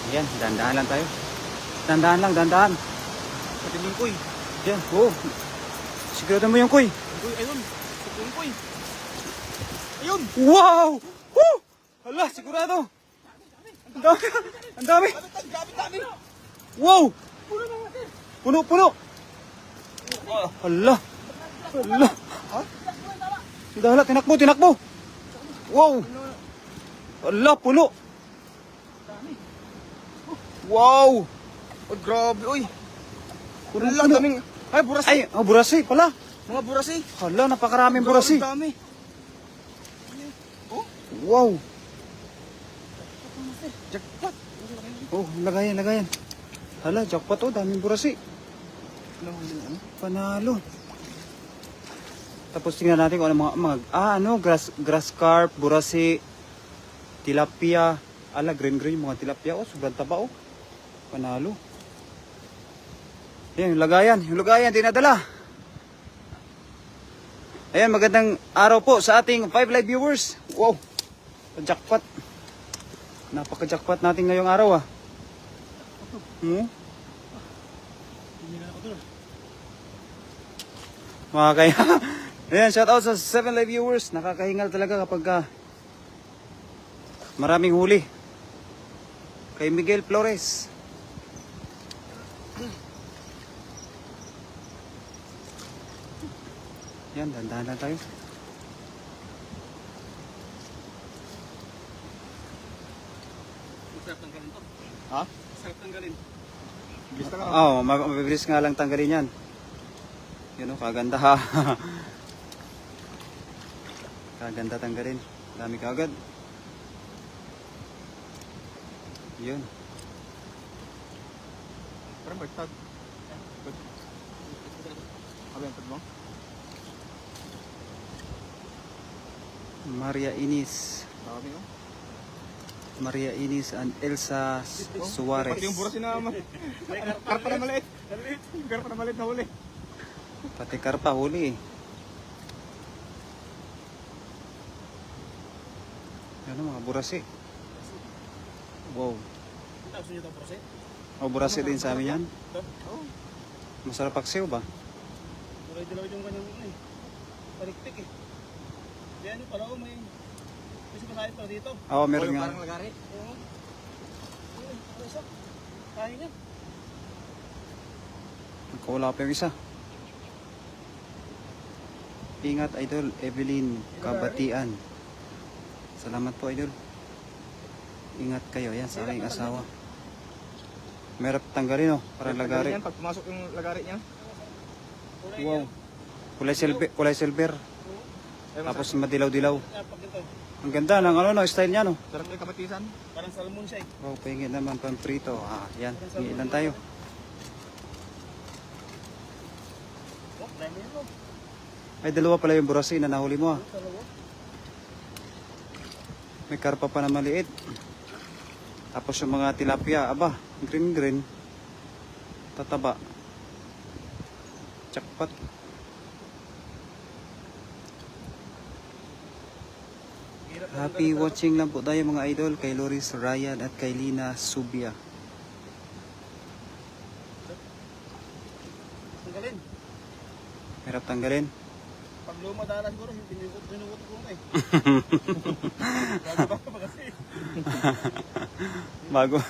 Ayan, dandahan lang tayo. Dandahan lang, dandahan. Pati yung kuy. Ayan, oo. Sigurado mo yung kuy. Kuy, ayun. Pati yung kuy. Ayun. Wow! Woo! Hala, sigurado. Ang dami. Ang dami. Dami. Wow! Puno, puno. Hala. Hala. Hala, tinakbo, tinakbo. Wow! Hala, puno. Wow! Oh, grabe, uy. Puno, Wala, puno. daming. Ay, burasi. Ay, oh, burasi pala. Mga burasi. Hala, napakaraming burasi. Dami. Wow! Jackpot. Oh, lagayan, lagayan. Hala, jackpot oh, daming burasi. Panalo. Tapos tingnan natin kung ano mga grass carp, burasi, tilapia. Ala, green yung mga tilapia. Oh, sobrang taba oh. Panalo. Ayan, yung lagayan, dinadala. Ayan, magandang araw po sa ating 5 live viewers. Wow, jackpot. Napaka-jackpot natin ngayong araw ah. Mga kaya. Ayan, shout out sa 7 live viewers. Nakakahingal talaga kapag maraming huli. Kay Miguel Flores. Yan, dandahan lang tayo. Sarap tanggalin to. Ha? Sarap tanggalin. Oo, mabilis nga lang tanggalin yan. Yun o, kaganda ha. Kaganda tanggalin. Dami kagad. Yun. Parang bagtag. Abi ang tagmo. Maria Inis. Dami oh. Maria Inis and Elsa Suarez. Pati yung burasi na karpa na maliit. Yung karpa na maliit na huli. Pati karpa huli eh. Ano mga burasi. Wow. Gusto niyo itong burasi? O burasi din sa amin yan. Ito? Oo. Masarap paksiw ba? Dalaw yung kanyang palikpik eh. Di ano pala may masahit pa dito. Oo, meron nga. Parang lagari. Oo. Ano isa? Kaya niya. Nagkawala pa yung isa. Ingat idol, Evelyn Kabatian. Salamat po idol. Ingat kayo yan sa aking asawa. Merap tanggalin oh, para lagari. Pag pumasok yung lagari niya. Wow. Kulay silver. Tapos madilaw-dilaw. Ang ganda ng ano no, style niya no. Sarap yung kabatisan. Parang salmon siya eh. Wow, pahingin naman pang prito. Ah, yan. Ilan tayo? Oh, dami yan oh. Ay, dalawa pala yung burasi na nahuli mo ah. May karpa pa na maliit. Tapos yung mga tilapia, aba, green. Tataba. Jackpot. Happy watching lang po tayo mga idol kay Loris Ryan at kay Lina Subia. Tanggalin. Hirap tanggalin. Pag luma dala siguro, binugot ko na eh. Bago pa kasi. Bago.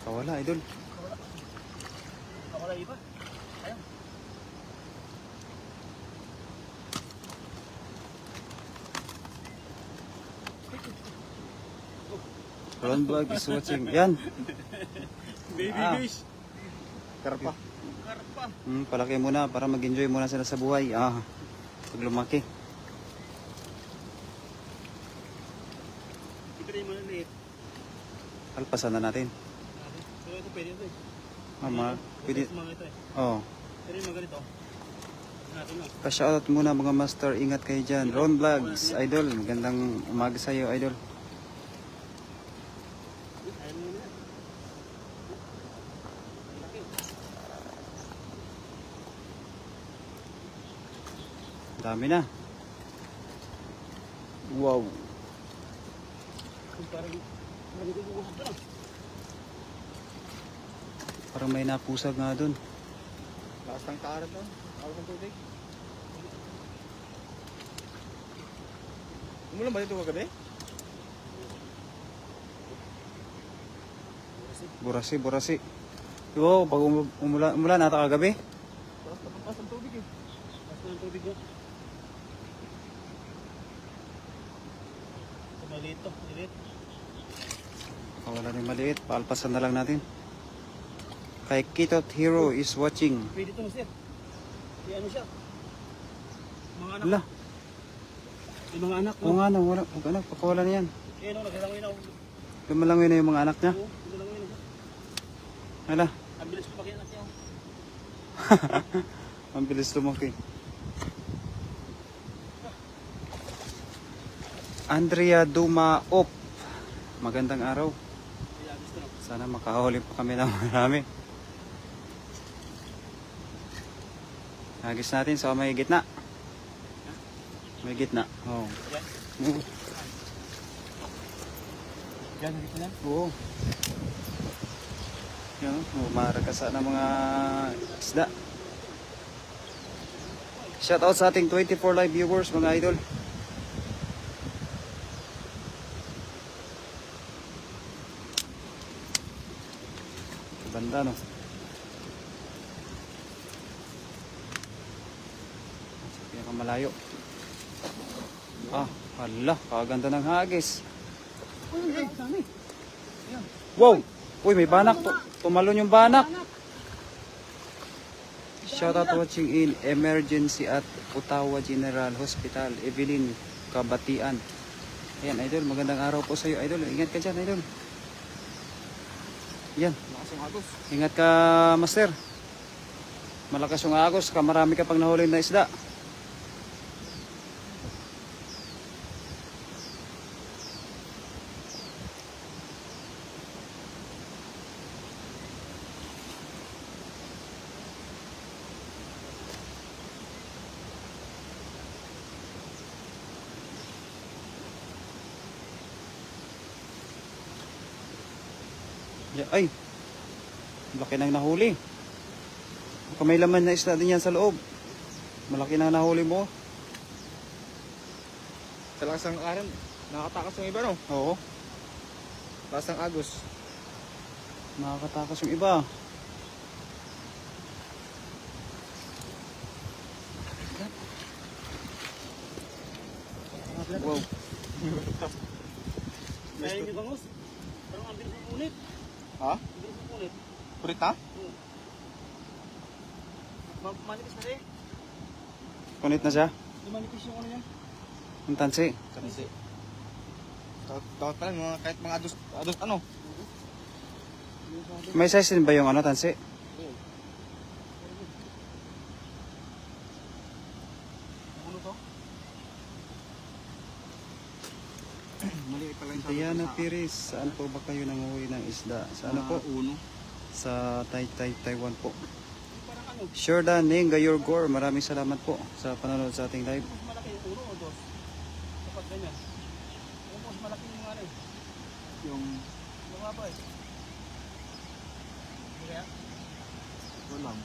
Kawala idol. Wala iba. Ayun. Ron Vlog is watching. Yan. Baby fish. Karpa. Palaki muna para mag-enjoy muna sila sa buhay. Pag lumaki. Ito rin mo na liit. Alpasan na natin. So ito pwede ito eh. Pwede. Mga ito eh. Oh. Pero yung mga ganito. Natin no. Pa-shoutout muna mga master. Ingat kayo dyan. Ron Vlogs, idol. Magandang umaga sa iyo, idol. Ayun mo na. 1 Dami na. Wow. Parang nagugusap na. Parang may napusag nga dun. Lakas ng karat na. Lakas ng tubig. Umulan ba dito kagabi? Burasi. Oo, pag umulan ata kagabi. Lakas ng tubig eh. Basta ng tubig nyo. Maliit to, maliit. Wala rin maliit. Paalpasan na lang natin. Kay Kitot Hero is watching. Pwede to, sir. May ano siya. Mga anak. Wala. May mga anak. Oo nga, wala. Huwag anak, pakawala na yan. Eh, no, naglalangoy na. Lumalangoy na yung mga anak niya. Oo, naglalangoy na siya. Hala, Ang bilis ko anak niya. ang bilis lumaki. Andrea Dumaop. Magandang araw. Kaya gusto na. Sana makahuli pa kami ng marami. Hagis natin sa may gitna. May gitna. Oo. Yan. Oo. Yan, dito na. Oo. Yan, umarakasa ng mga isda. Shoutout sa ating 24 live viewers mga idol. Banda no. Pinakamalayo. Ah, hala, kaganda ng hagis. Uy, dami. Wow! Uy, may banak. Tumalon yung banak. Shoutout watching in emergency at Ottawa General Hospital, Evelyn Kabatian. Ayan, idol. Magandang araw po sa iyo, idol. Ingat ka dyan, idol. Yan. Lakas ng agos. Ingat ka, master. Malakas yung agos. Marami ka pang nahuli na isda. Ay, laki nang nahuli. Baka may laman na isda din yan sa loob. Malaki na nahuli mo. Sa lakas ng karat, nakakatakas yung iba no? Oo, Lakas ng agos. nakakatakas yung iba. Wow. Kaya yung bangus. Parang ang bilis ng punit. Ha? Ang bilis ng punit. Purit na? Manipis na rin. Kunit na siya. Manipis yung ano niya. Ang tansi. Kanisi. Takot pa lang mga kahit mga adus ano? May size din ba yung ano, tansi? Ano to? Maliit pa lang yung Diana Piris, saan po ba kayo nanguwi ng isda? Sa ano po? Uno. Sa Taiwan po. Parang ano? Shordan Ning Gayor Gore, maraming salamat po sa panonood sa ating live. Mas malaki yung uno o dos? Kapag ganyan. Yung mas malaki yung ano eh. Yung Mga ba eh. Kaya? ito lang.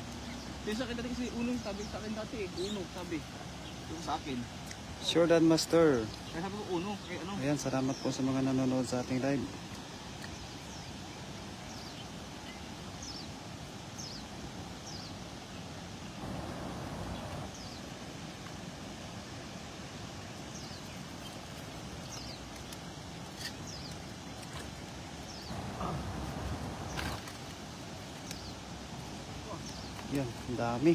Yung sa akin dati kasi unong sabi sa akin dati eh. Uno sabi. Yung sa akin. Shordan Master. Kaya sabi ko uno. Kaya ano? Ayan, salamat po sa mga nanonood sa ating live. Yan, ang dami.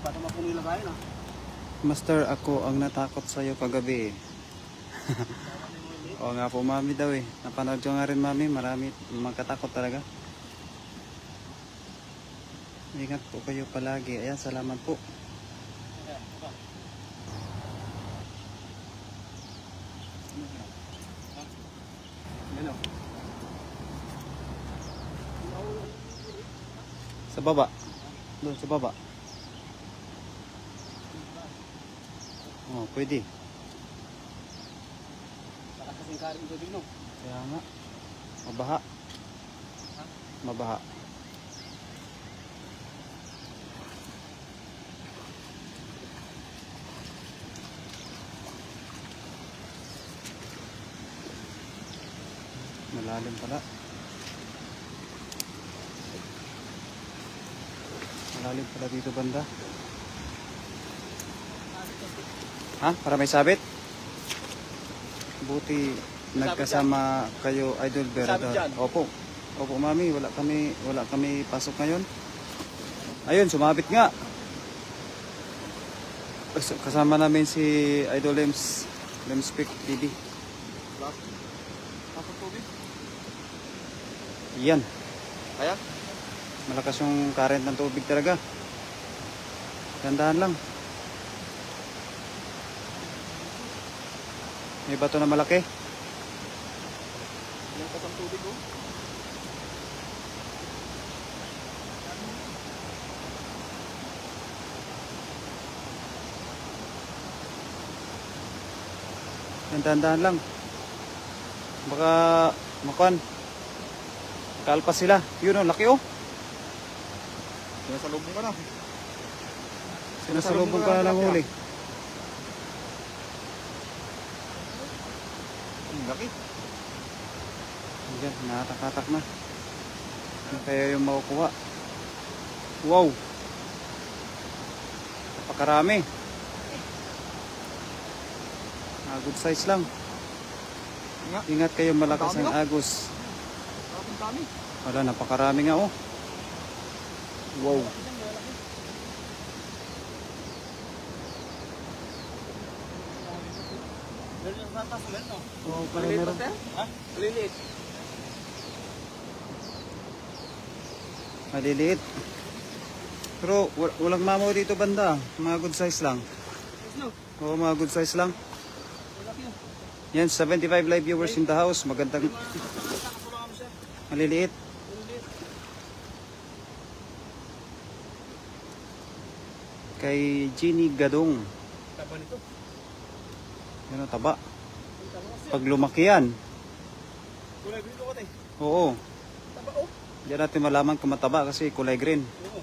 Baka mapuno yung lagayin ah. Master, ako ang natakot sa'yo kagabi. Oo nga po, mami daw eh. Napanood ko nga rin, mami. Marami magkatakot talaga. Ingat po kayo palagi. Ayan, salamat po. Kaya, baka. Ano? Sa baba. Doon, sa baba. Oh, pwede. Para kasing karin yung tubig, no? Kaya nga. Mabaha. Mabaha. Malalim pala. Malalim pala dito banda. Ha? Para may sabit? Buti nagkasama kayo, Idol Berador. dyan. Opo. Opo, mami, wala kami pasok ngayon. Ayun, sumabit nga. Kasama namin si Idol Lems Pick TV. Pasok tubig. Yan. Kaya? Malakas yung current ng tubig talaga. Tandaan lang. May bato na malaki. Yung pasang tubig oh. Yan, tandaan lang. Baka makuan. Kalpas sila. Yun oh, laki oh. Sinasalubong ka na. Sinasalubong ka na ng huli. Laki. Yan, nakakatak na. Ano kaya yung makukuha? Wow! Napakarami. Good size lang. Nga. Ingat kayo, malakas Ang dami, ang agos. Ang dami. Wala, napakarami nga oh. Wow. Meron yung satas, meron, no? Wow, Maliliit ba sir? Ha? Maliliit. Maliliit. Pero walang mamaw dito banda. Mga good size lang. Yes, no? Oo, mga good size lang. Malaki yun. Yan, 75 live viewers in the house. Magandang Nakapulungan mo siya. maliliit. Maliliit. Kay Ginny Gadong. Taba nito. Yan ang taba. Ang taba kasi. Pag lumaki yan, Kulay green ko, tay. oo. Taba, oh. Diyan natin malaman kung mataba kasi kulay green. Oo.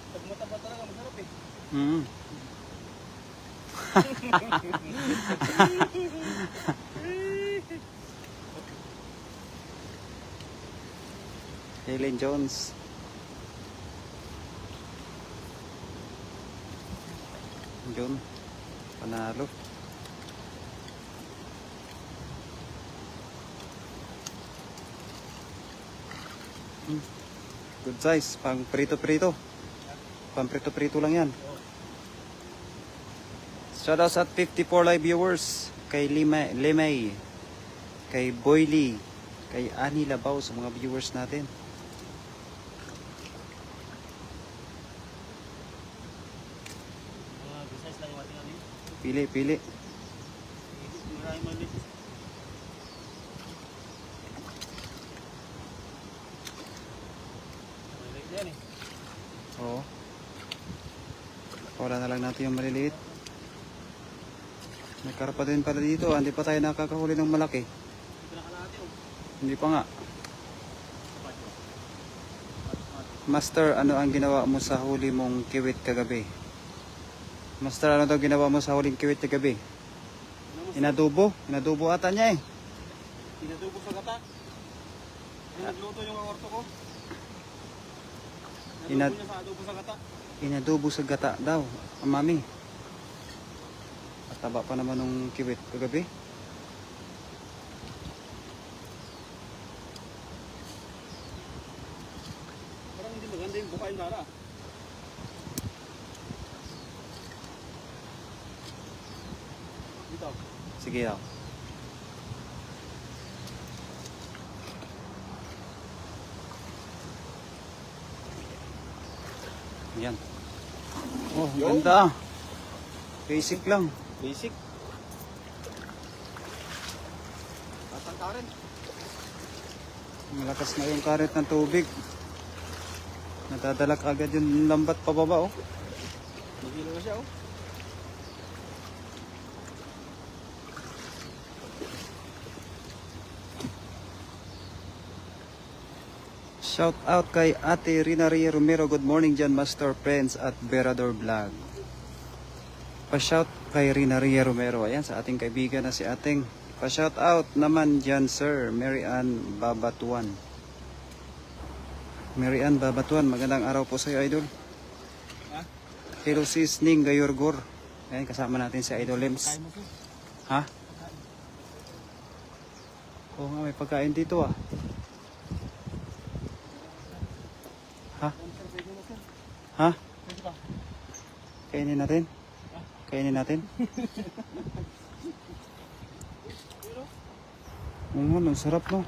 Pag mataba talaga, masarap eh. Mm. Helen Jones. John. Panalo. Good size. Pang prito-prito. Pang prito-prito lang yan. Shoutouts at 54 live viewers. Kay Limay. Kay Boyly. Kay Ani Labaw sa mga viewers natin. Mga business lang yung ating ano yun. Pili, pili. Maraming maliit. Maliit yan eh. Oo. Wala na lang natin yung maliliit. May karpa din pala dito. Hindi pa tayo nakakahuli ng malaki. Pinakalahati oh. Hindi pa nga. Master, ano ang ginawa mo sa huli mong kiwit kagabi? Master, ano daw ginawa mo sa huling kiwit kagabi? Inadubo? Inadubo ata niya eh. Pinadubo sa gata. Yung nagluto yung aorto ko. Inad- Nadubo niya sa adobo sa gata. Inadubo sa gata daw, ang mami. At taba pa naman nung kiwit kagabi. Parang hindi maganda yung bukain dara. Dito. Sige daw. Yan. Oh, Yo. ganda. Basic lang. Basic. Pasang karen. Malakas na yung karet ng tubig. Nadadala agad yung lambat pababa oh. Mahilo na siya oh. Shout out kay Ate Rina Ria Romero. Good morning dyan, Master Friends at Berador Vlog. Pa-shout kay Rina Ria Romero. Ayan, sa ating kaibigan na si ating. Pa-shout out naman dyan, Sir Mary Ann Babatuan. Mary Ann Babatuan, magandang araw po sa iyo, Idol. Ha? Hello sis Ning Gayorgor. Ayan, kasama natin si Idol Lems. Kain mo po. Ha? Oo nga, may pagkain dito ah. Ha? Ha? Pwede ba? Kainin natin? Kainin natin? Oo nga, ang sarap no.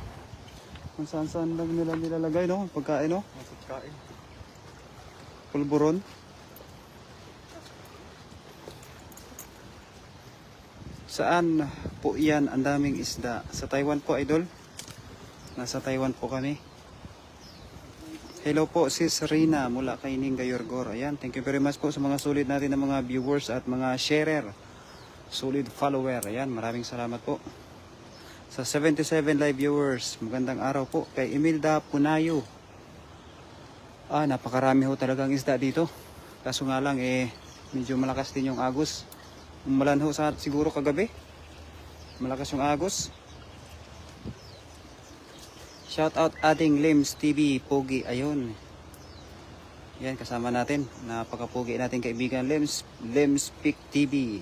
Kung saan-saan lang nila nilalagay no, pagkain no. Pagkain. Pulburon. Saan po yan ang daming isda? Sa Taiwan po, Idol. Nasa Taiwan po kami. Hello po, Sis Rina mula kay Ning Gayorgor. Ayan, thank you very much po sa mga sulit natin ng mga viewers at mga sharer. Solid follower. Ayan, maraming salamat po. Sa 77 live viewers, magandang araw po. Kay Imelda Punayo. Napakarami ho talagang isda dito. Kaso nga lang, medyo malakas din yung agos. Umulan ho sa siguro kagabi. Malakas yung agos. Shout out ating Lems TV Pogi. Ayun. Yan, kasama natin. Napaka-pogi natin kaibigan Lems. Lems Pick TV.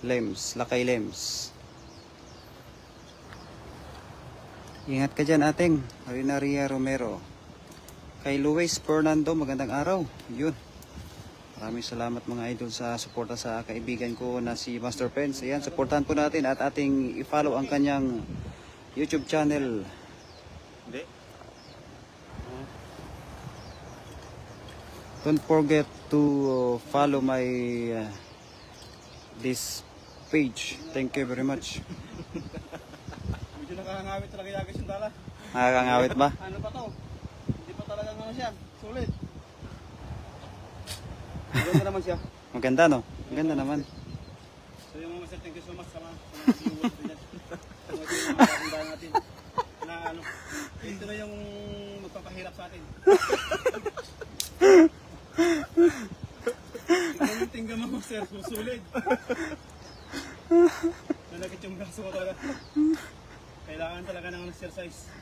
Lems. Lakay Lems. Ingat ka dyan ating Rina Ria Romero. Kay Luis Fernando, magandang araw. Yun. Maraming salamat mga idol sa suporta sa kaibigan ko na si Master Pence. Ayan, supportahan po natin at ating i-follow ang kanyang YouTube channel. Hindi. Don't forget to follow my this page. Thank you very much. Medyo nakakangawit talaga yagis yung dala. Nakakangawit ba? Ano pa to? Hindi pa talaga ano siya. Sulit. Maganda naman siya. Maganda no? Maganda naman. So yung mga sir, thank you so much sa mga viewers din yan. Sa mga kakandaan natin. Na ano, ito na yung magpapahirap sa atin. Ang tingga mo sir, susulit. Nalagit yung braso ko talaga. Kailangan talaga ng exercise.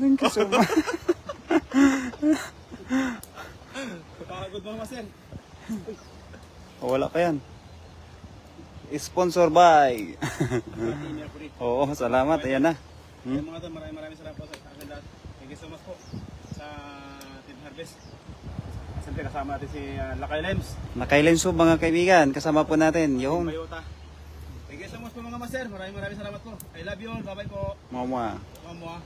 Thank you so much. Pagod mo naman sir. Wala pa yan. Sponsor by. Email ko rin. Oo, salamat. Ayan na. Kaya mga to, maraming salamat po sa kakandaan. Thank you so much po sa Team Harvest. Siyempre kasama natin si Lakay Lems. Nakailan so mga kaibigan. Kasama po natin yung Mayota. Thank you so much po mga master. Maraming salamat po. I love you all. Bye bye po. Mama. Mama.